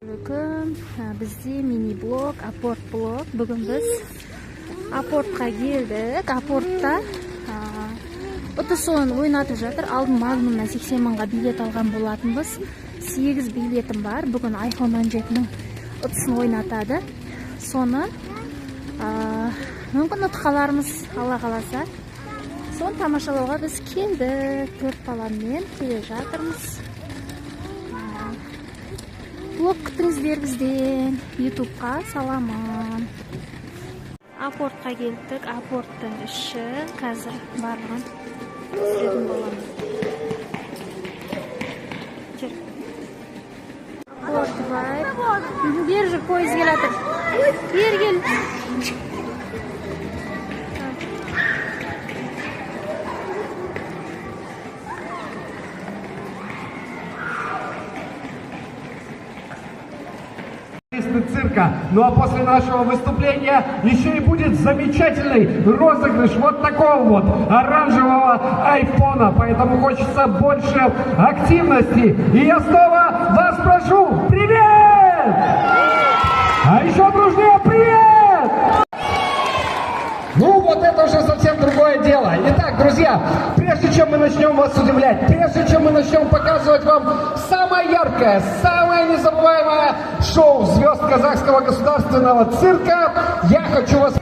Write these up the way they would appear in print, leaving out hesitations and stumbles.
Bizde mini blog, aport blog. Bugün biz aportqa geldik. Aportda Otoson oynatып жатыр. Алдын Magnum'dan 80 мыңға билет алған болатынбыз. 8 билетім бар. Бүгін iPhone 17-нің ұтысын ойнатады. Соны мүмкін ұтып қалармыз, Алла қаласа. Соны тамашалауға біз келдік. 4 баламмен келе жатырмыз. Блог күтіңіздер бізден. YouTube'қа саламын. Апортқа келдік. Апорттың іші қазір барлығын түсіретін боламыз. Апорт бар. Бер жүр, пойыз келатыр. Бер кел. Цирка. Ну а после нашего выступления еще и будет замечательный розыгрыш вот такого вот оранжевого айфона. Поэтому хочется больше активности. И я снова вас прошу, привет! А еще дружнее привет! Ну, вот это уже совсем другое дело. Итак, друзья, прежде чем мы начнем вас удивлять, прежде чем мы начнем показывать вам самое яркое, самое незабываемое шоу звезд Казахского государственного цирка, я хочу вас...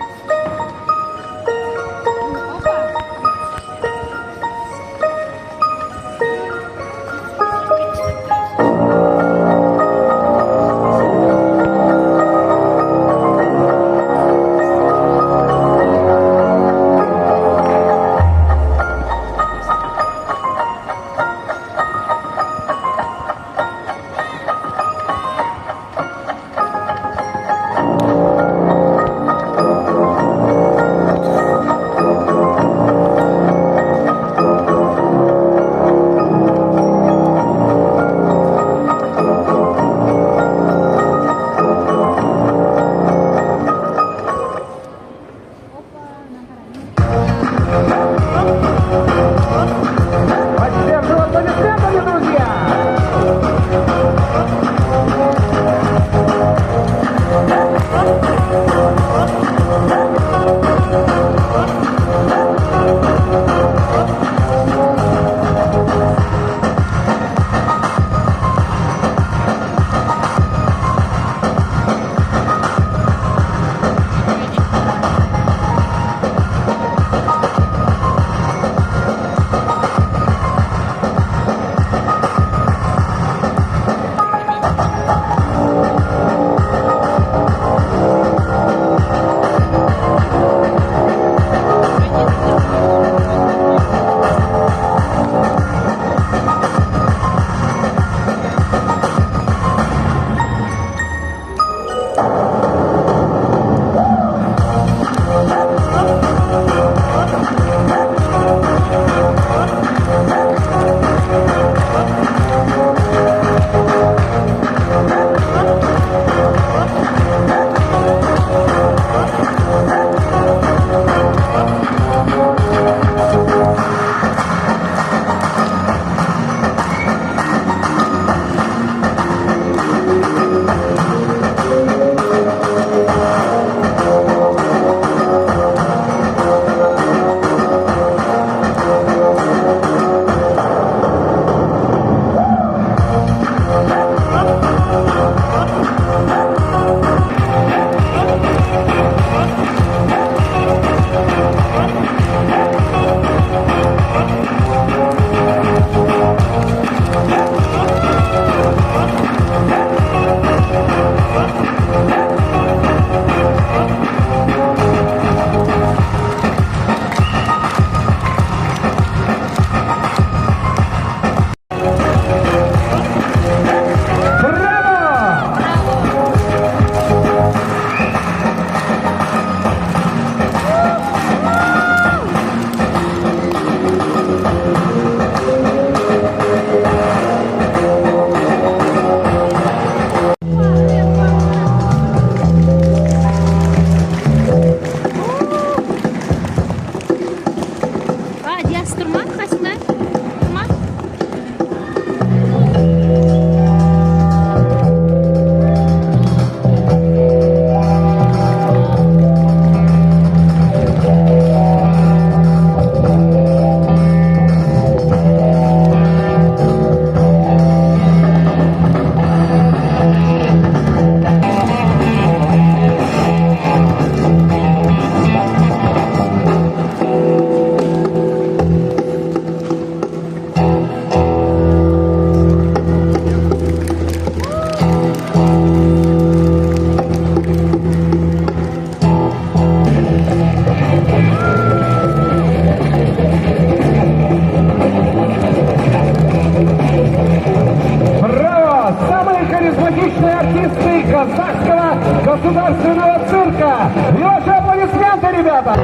артисты Казахского государственного цирка. И ваши аплодисменты, ребята!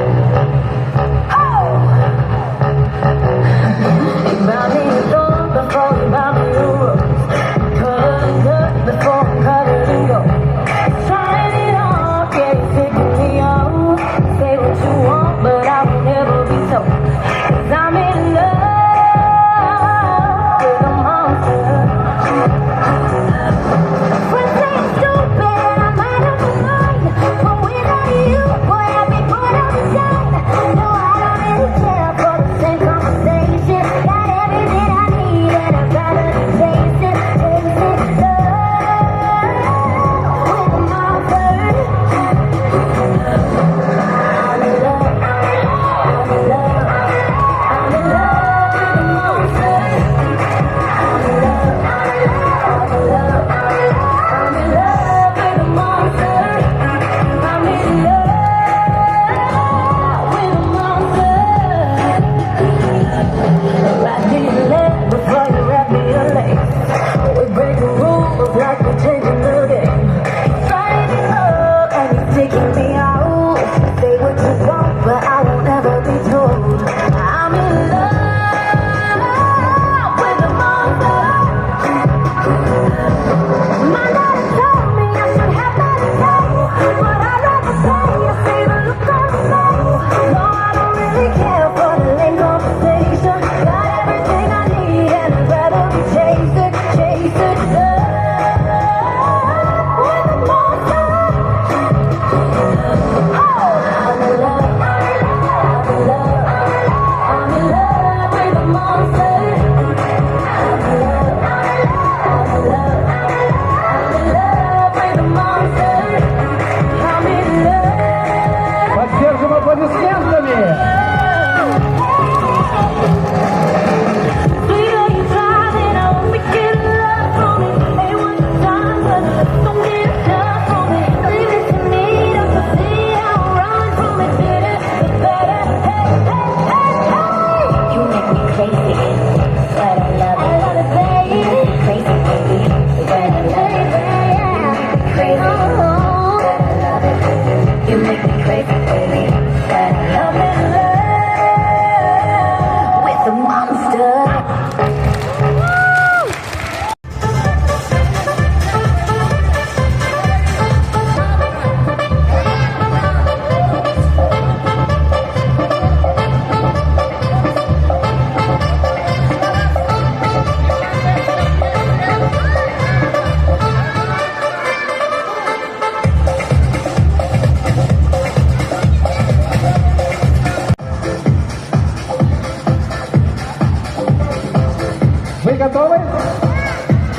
Вы готовы?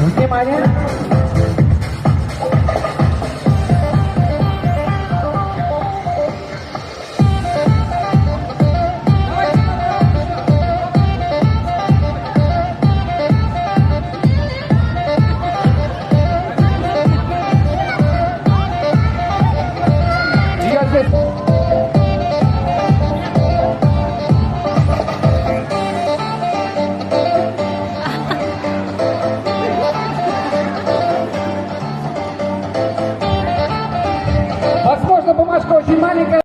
Внимание! Я здесь. Возможно, бумажка очень маленькая.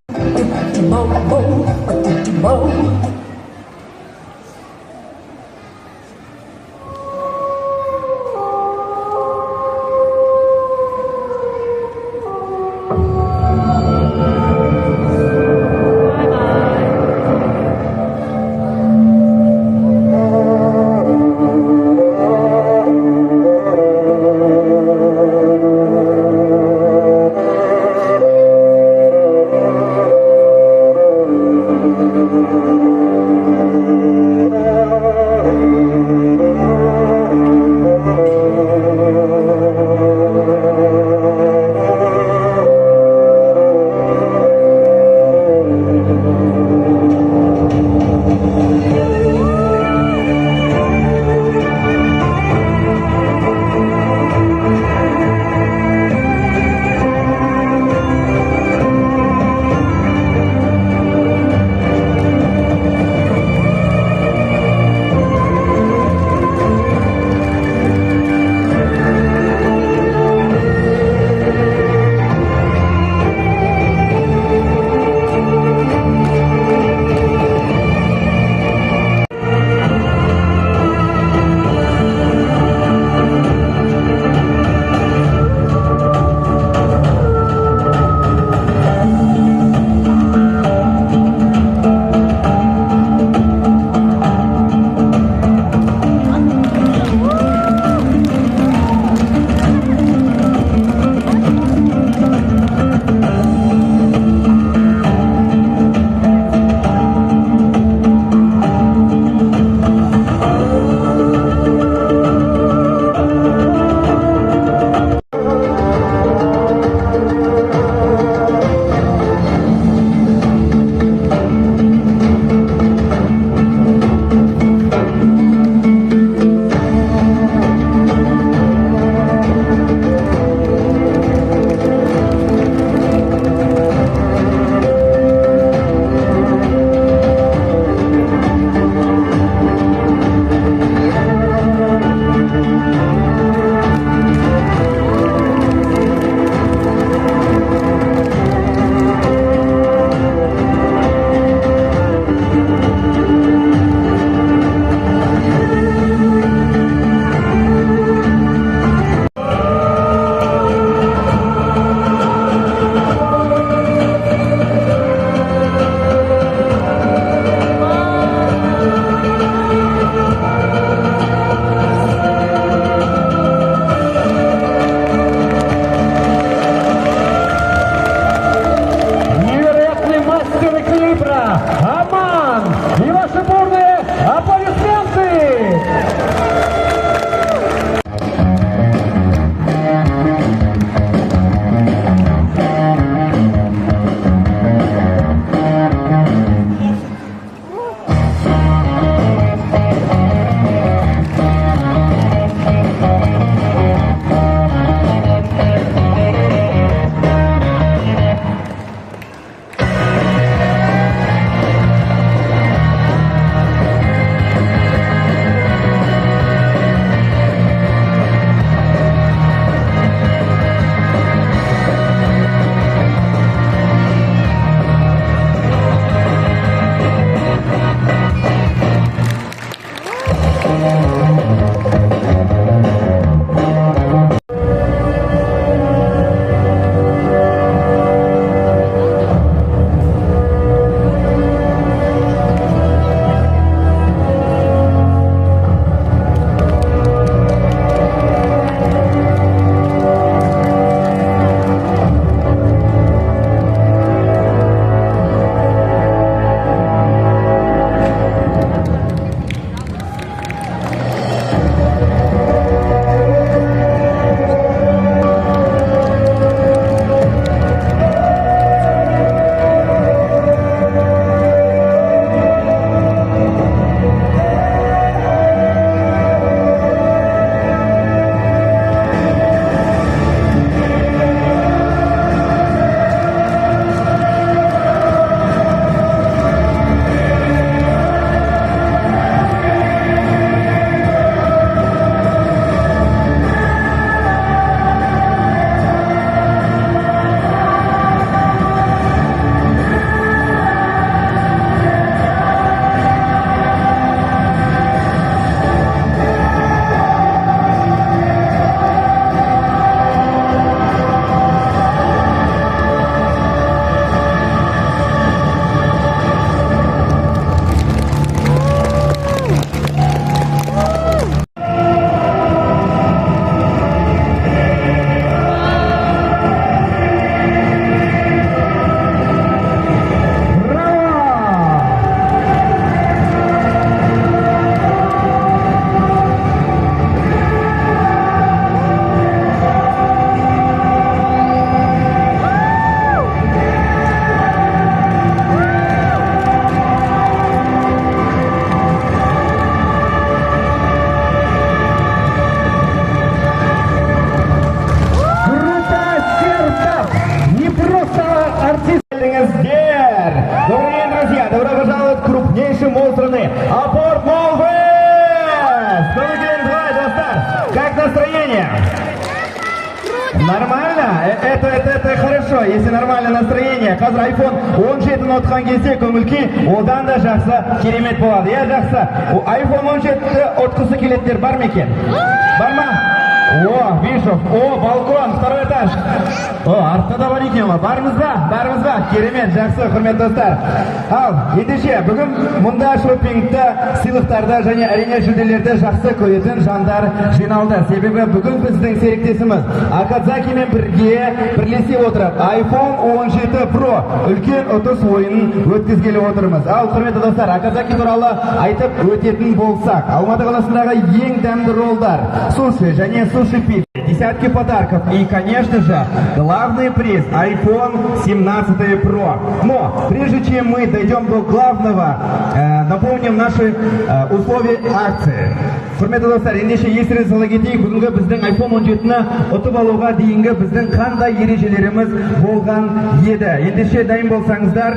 Нормально? Это хорошо, если нормальное настроение. Қазір iPhone 17-ні отқан кезде көңіл-күй одан да жақсы керемет болады. Иә, жақсы. iPhone 17-ті отқысы келеттер бар ма екен? Бар ма? О, Бишов, о, балкон, второй этаж. О, артта да бар екен ғой. Бармыз ба? Керемет, жақсы, құрметті достар. Ал, ендеше, бүгін мұнда шопингті, сыйлықтарды және әрине жүлделерді жақсы көретін жандар жиналды. Себебі бүгін біздің серіктесіміз Акадзакимен бірге бірлесе отырып iPhone 17 Pro үлкен ұтыс ойынын өткізгелі отырмыз. Ал, құрметті достар, Акадзаки туралы айтып өтетін болсақ, Алматы қаласындағы ең дәмді роллдар, суши және суши пицца, десятки подарков и, конечно же, главный приз iPhone 17 Pro. Но прежде чем мы дойдем до главного, напомним наши условия акции. Құрметті достар, ендеше естеріңізге сала кетейік, бүгінгі біздің iPhone 17-ні ұтып алуға дейінгі біздің қандай ережелеріміз болған еді. Ендеше дайын болсаңыздар.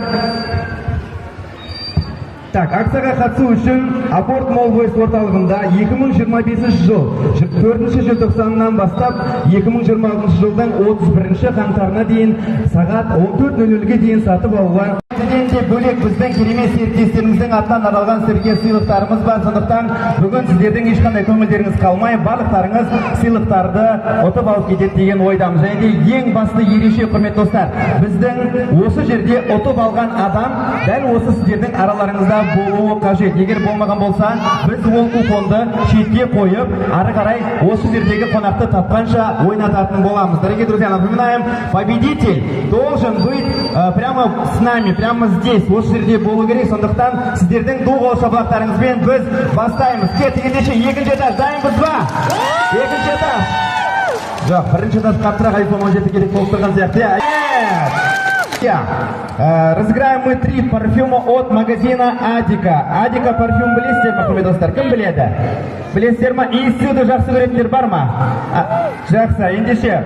Так, акцияға қатысу үшін Апорт Молл-Вест орталығында 2025 жыл 4 желтоқсанынан бастап 2026 жылдың 31 қаңтарына дейін сағат 14:00-ге дейін сатып алуға. Де бөлек біздің керемет серіктестеріміздің атынан арналған сіздерге сыйлықтарымыз бар. Сондықтан бүгін сіздердің ешқандай көңілдеріңіз қалмай, барлықтарыңыз сыйлықтарды ұтып алып кетеді деген ойдамыз. Және де ең басты ереже, құрметті достар, біздің осы жерде ұтып алған адам дәл осы сіздердің араларыңызда болуы қажет. Егер болмаған болса, біз ол купонды шетке қойып, ары қарай осы жердегі қонақты тапқанша ойнататын боламыз. Дорогие друзья, напоминаем, победитель должен быть прямо с нами, прямо здесь, осы жерде болу керек. Сондықтан сіздердің ду қол шапалақтарыңызбен біз бастаймыз. Кеттік, ендеше екінші этаж дайынбыз ба? Екінші этаж. Жоқ, бірінші этаж қаттырақ iPhone 17 керек болып тұрған сияқты. Разыграем мы 3 парфюма от магазина Адика. Адика парфюм білесіздер ма, құрметті достар? Кім біледі? Білесіздер ма? И сюда жақсы көретіндер бар ма? Жақсы, ендеше.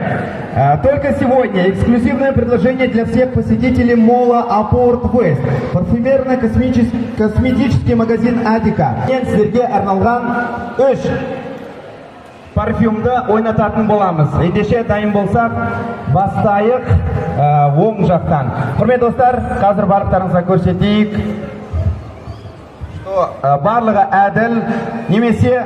Только сегодня эксклюзивное предложение для всех посетителей молла Апорт Вест. Парфюмерно-косметический магазин Адика. Сіздерге арналған 3 парфюмді ойнататын боламыз. Ендеше дайын болсақ, бастайық оң жақтан. Құрметті достар, қазір барлықтарыңызға көрсетейік, барлығы әділ, немесе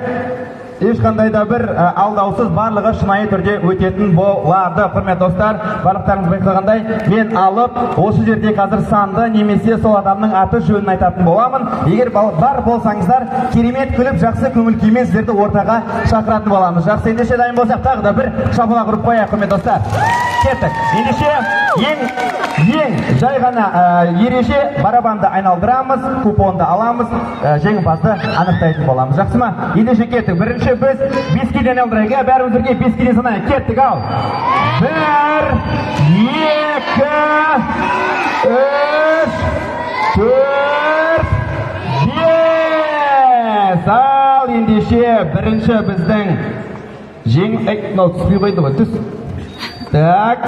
ешқандай да бір алдаусыз барлығы шынайы түрде өтетін болады. Құрметті достар, барлықтарыңыз байқағандай, мен алып, осы жерде қазір санды немесе сол адамның аты жөнін айтатын боламын. Егер бар болсаңыздар, керемет күліп, жақсы көңіл күймен сіздерді ортаға шақыратын боламыз. Жақсы, ендеше дайын болсақ, тағы да бір шапалақ ұрып қояйық, құрметті достар. Кеттік. Ендеше ең жай ғана ереже, барабанды айналдырамыз, купонды аламыз, жеңімпазды анықтайтын боламыз. Жақсы ма? Ендеше кеттік. Бірінші біз 5-ден алдырайық, бәріміз бірге 5-ден санайық. Кеттік, ал. 1, 2, 3, 4, 5. Ал, ендеше бірінші біздің мынау түспей қойды ғой, түс. Так.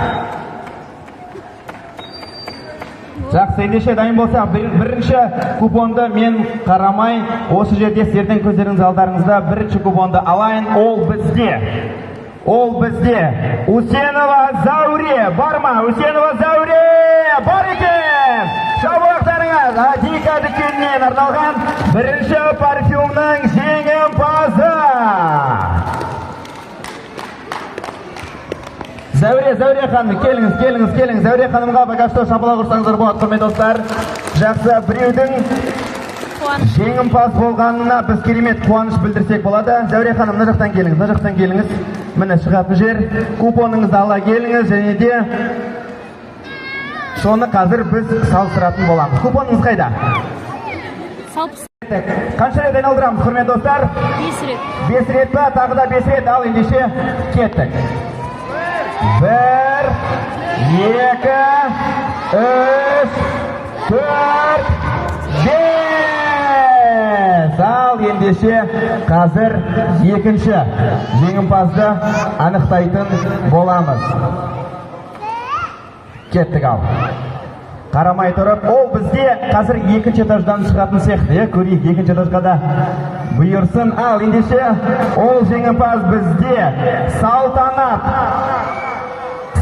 Жақсы, ендеше дайын болса, бірінші купонды мен қарамай, осы жерде сіздердің көздеріңіз алдарыңызда бірінші купонды алайын. Ол бізде. Усенова Зауре, бар ма? Усенова Зауре, бар екен! Шабуақтарыңыз, Адика дүкенінен арналған бірінші парфюмның жеңімпазы. Зәуре ханым, келіңіз. Зәуре ханымға пока что шапалақ ұрсаңыздар болады, құрметті достар. Жақсы, біреудің жеңімпаз болғанына біз керемет қуаныш білдірсек болады. Зәуре ханым, мына жақтан келіңіз. Міне шығатын жер. Купоныңызды ала келіңіз, және де соны қазір біз салыстыратын боламыз. Купоныңыз қайда? Қанша рет айналдырамыз, құрметті достар? 5 рет па, тағы да 5 рет, ал ендеше кеттік. 1, 2, 3, 4, 5. Ал ендеше қазір екінші жеңімпазды анықтайтын боламыз. Кеттік, ал. Қарамай тұрып, ол бізде қазір екінші этаждан шығатын сияқты, көрейік, екінші этажға да бұйырсын. Ал ендеше ол жеңімпаз бізде Салтанат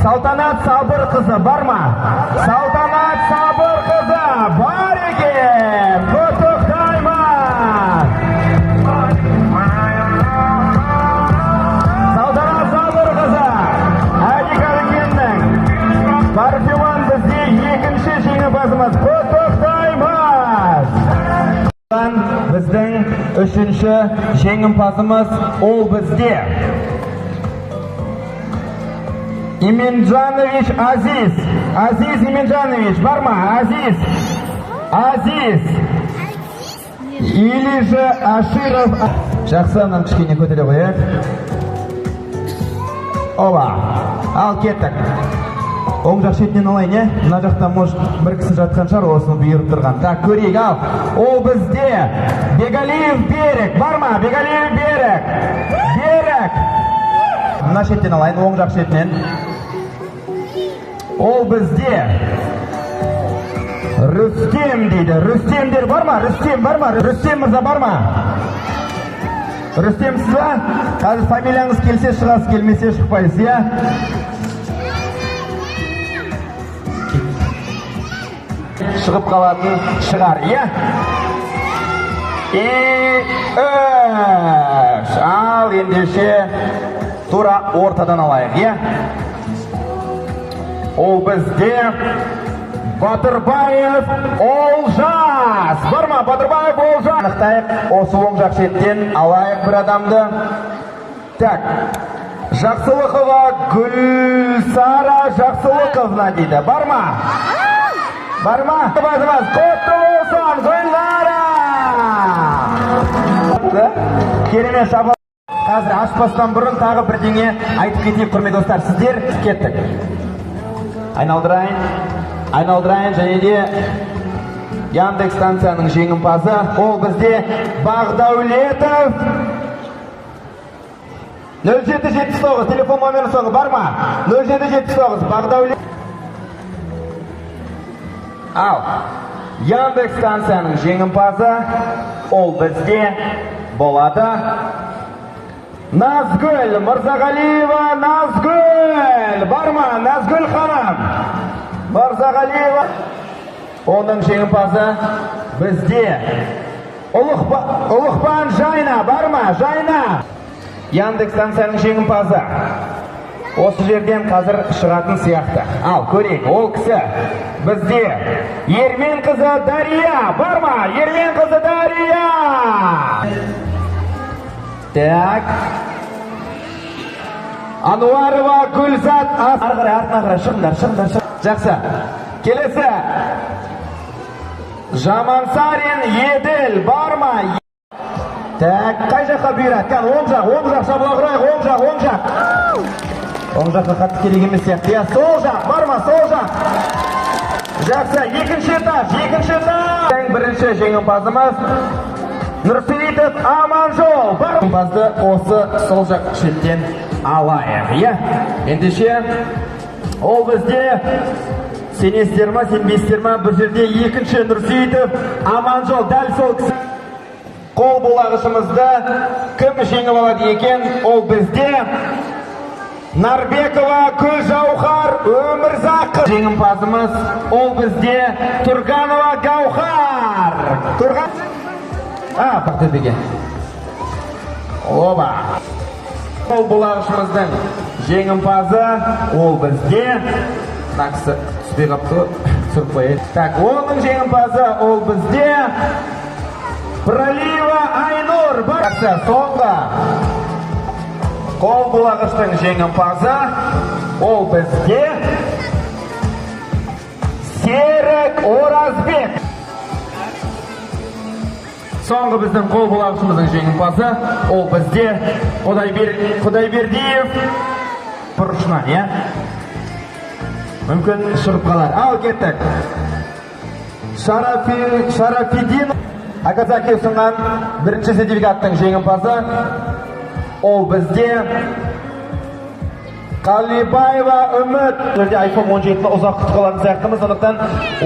Салтанат Сабырқызы бар ма? Салтанат Сабырқызы бар екен. Құттықтаймыз. Салтанат Сабырқызы Әдикалыкеннің парфюман бізде екінші жеңімпазымыз. Құттықтаймыз. Біздің үшінші жеңімпазымыз ол бізде Именжанович Азиз. Азиз Именжанович бар ма? Азиз. Азиз. Или же Аширов. Жақсы, мынаны кішкене көтере қояйық. Оба. Ал кеттік. Оң жақ шетінен алайын, е? Мына жақта может бір кісі жатқан шығар, осыны бұйырып тұрған. Так, көрейік, ал. Ол бізде Бегалиев Берік. Бар ма? Бегалиев Берік. Берік. Мына шеттен алайын, оң жақ шетінен. Ол бізде Рүстем дейді. Рүстемдер бар ма? Рүстем бар ма? Рүстем мырза бар ма? Рүстем сіз ба? Қазір фамилияңыз келсе шығасыз, келмесе шықпайсыз, иә? Шығып қалатын шығар, иә? Ал ендеше тура ортадан алайық, иә? Ол бізде Батырбаев Олжас. Бар ма? Батырбаев Олжас. Анықтайық, осы оң жақ шеттен алайық бір адамды. Так, Жақсылықова Гүлсара Жақсылықовна дейді. Бар ма? Бар ма? Құтты болсын, Гүлсара! Керемет шабыл. Қазір ашпастан бұрын тағы бірдеңе айтып кетейік, құрметті достар. Сіздер кеттік. Айналдырайын және де Яндекс станцияның жеңімпазы. Ол бізде Бағдаулетов 0779. Телефон номері соңы бар ма? 0779. Бағдаулетов. Ал, Яндекс станцияның жеңімпазы. Ол бізде болады Назгүл Мырзағалиева. Назгүл бар ма? Назгүл ханым Мырзағалиева. Оның жеңімпазы бізде Ұлықпан Жайна. Бар ма? Жайна. Яндекс станцияның жеңімпазы. Осы жерден қазір шығатын сияқты. Ал, көрейік, ол кісі бізде Ермен қызы Дария. Бар ма? Ермен қызы Дария. Так. Ануарова Гүлзат. Арғырай, артына қарай, шығыңдар. Жақсы. Келесі. Жамансарин Еділ. Бар ма? Так, қай жаққа бұйырады? Оң жақ, шабыла құрайық, оң жақ. Оң жаққа қатты керек емес сияқты. Сол жақ, бар ма? Сол жақ. Жақсы, екінші этаж. Бірінші жеңімпазымыз Нұрсейітов Аманжол. Бар жеңімпазды осы сол жақ шеттен алайық, иә? Ендеше, ол бізде сенесіздер ма, сенбейсіздер ма, бір жерде екінші Нұрсейітов Аманжол. Дәл сол кісі. Қол болағышымызды кім жеңіп алады екен? Ол бізде Нарбекова Гүлжаухар Өмірзақов. Жеңімпазымыз ол бізде Тұрганова Гаухар. Бақтыбеге. Оба. Қол болағышымыздың жеңімпазы ол бізде. Нақсы түспей қапты, түсіріп қойып. Так, оның жеңімпазы ол бізде Пролива Айнур. Жақсы, соңғы қол бұлағыштың жеңімпазы ол бізде Серік Оразбек. Соңғы біздің қол бұлағышымыздың жеңімпазы ол бізде Құдайбердиев бұрышынан, иә? Мүмкін шығып қалар. Ал кеттік. Шарафидин Аказаки ұсынған бірінші сертификаттың жеңімпазы ол бізде Қалибаева Үміт. Жерде iPhone 17-ні ұзақ күтіп қалатын сияқтымыз, сондықтан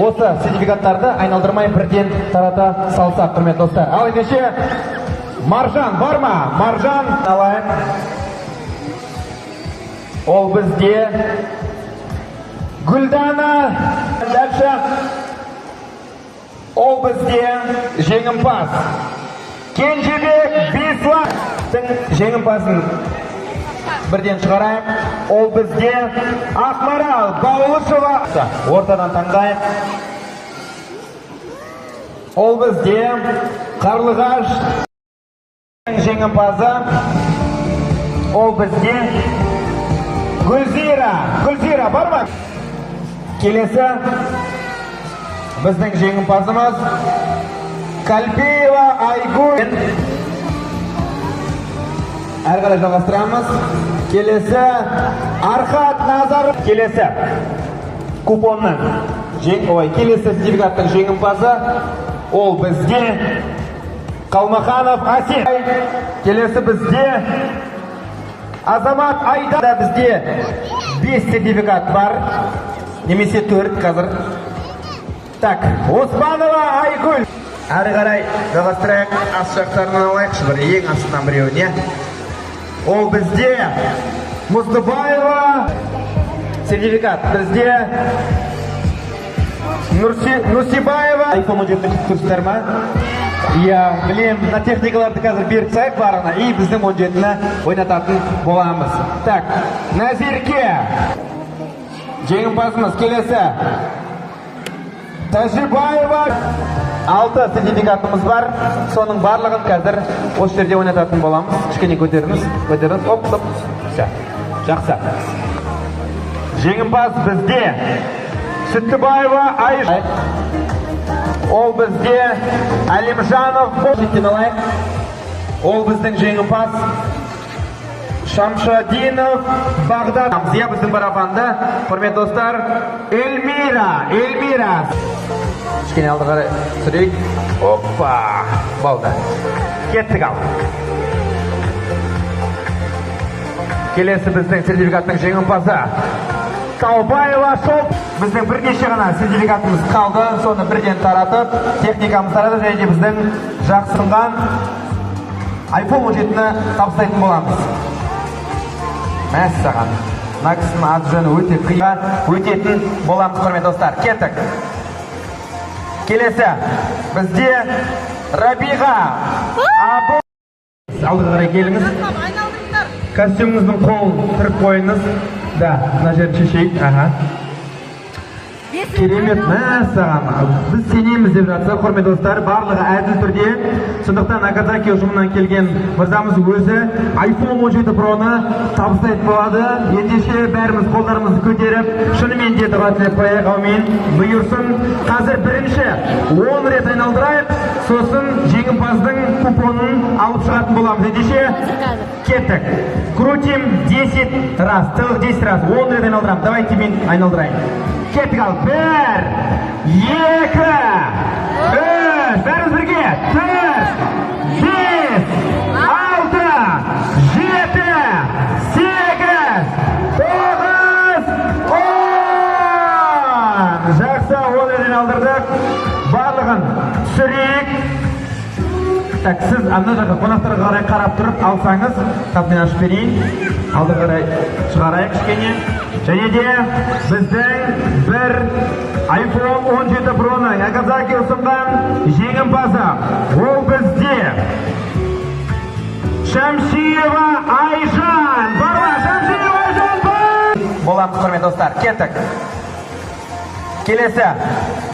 осы сертификаттарды айналдырмай бірден тарата салсақ, құрметті достар. Ал ендеше Маржан бар ма? Маржан алайық. Ол бізде Гүлдана. Дальше. Ол бізде жеңімпаз. Кенжебек Бислан. Жеңімпазын бірден шығарайық. Ол бізде Ақмарал Баулышева. Ортадан таңдайық. Ол бізде Қарлығаш жеңімпазы. Ол бізде Гүлзира бар ма? Келесі біздің жеңімпазымыз Кальпиева Айгүл. Әрі қарай жалғастырамыз. Келесі Архат Назар. Келесі купонның келесі сертификаттың жеңімпазы. Ол бізде Қалмаханов Асен. Келесі бізде Азамат Айда. Бізде 5 сертификат бар. Немесе 4 қазір. Так, Оспанова Айгүл. Әрі қарай жалғастырайық. Ас жақтарынан алайықшы бір ең астынан біреуіне. Ол бізде Мұздыбаева сертификат. Бізде Нұрсибаева. iPhone 17-ті күткірсіздер ма? Иә, білем, на техникаларды қазір беріп сайық барына. И біздің 17-ні ойнататын боламыз. Так, Назерке. Жеңімпазымыз келесі. Тәжібаева. 6 сертификатымыз бар. Соның барлығын қазір осы жерде ойнататын боламыз. Кішкене көтеріңіз. Оп. Жақсы. Жеңімпаз бізде Сүттібаева Айша. Ол бізде Әлімжанов Божеттен. Ол біздің жеңімпаз Шамшадинов Бағдат. Зия біздің барабанда. Құрмет достар, Эльмира. Кішкене алды қарай сүрейік. Опа! Болды. Кеттік ал. Келесі біздің сертификаттың жеңімпазы Таубаева Шоп. Біздің бірнеше ғана сертификатымыз қалды. Соны бірден таратып, техникамыз тарады. Және біздің жақсырынған iPhone 17-ні табыстайтын боламыз. Мәссаған. Мына аты жөні өте қиын өтетін боламыз, құрмет достар. Кеттік. Келесі бізде Рабиға Абу. Алдыға қарай келіңіз. Костюміңіздің қолын түріп қойыңыз. Да, мына жерін шешейік. Керемет, мәссаған. Біз сенеміз деп жатса, құрмет достар, барлығы әділ түрде. Сондықтан Наказаки ұжымынан келген мырзамыз өзі iPhone 17 Pro-ны табыстайтын болады. Ендеше бәріміз қолдарымызды көтеріп, шынымен де дұға тілеп қояйық, әумин. Бұйырсын. Қазір бірінші 10 рет айналдырайық, сосын жеңімпаздың купонын алып шығатын боламыз. Ендеше кеттік. Крутим 10 раз, целых 10 раз. 10 рет айналдырам. Давайте мен айналдырайын. Кеттік ал. 1, 2, 3, бәріміз бірге. 4, 5, 6, 7, 8, 9, 10. Жақсы, 10 рет айналдырдық. Барлығын түсірейік. Так, сіз ана жаққа қонақтарға қарай қарап тұрып алсаңыз, тап мен ашып берейін. Алды қарай шығарайық кішкене. Және де біздің бір iPhone 17 Pro-ны Наказаки ұсынған жеңімпазы. Ол бізде Шамшиева Айжан. Барма, Шамшиева Айжан бар! Боламыз, құрмет достар, кеттік. Келесі.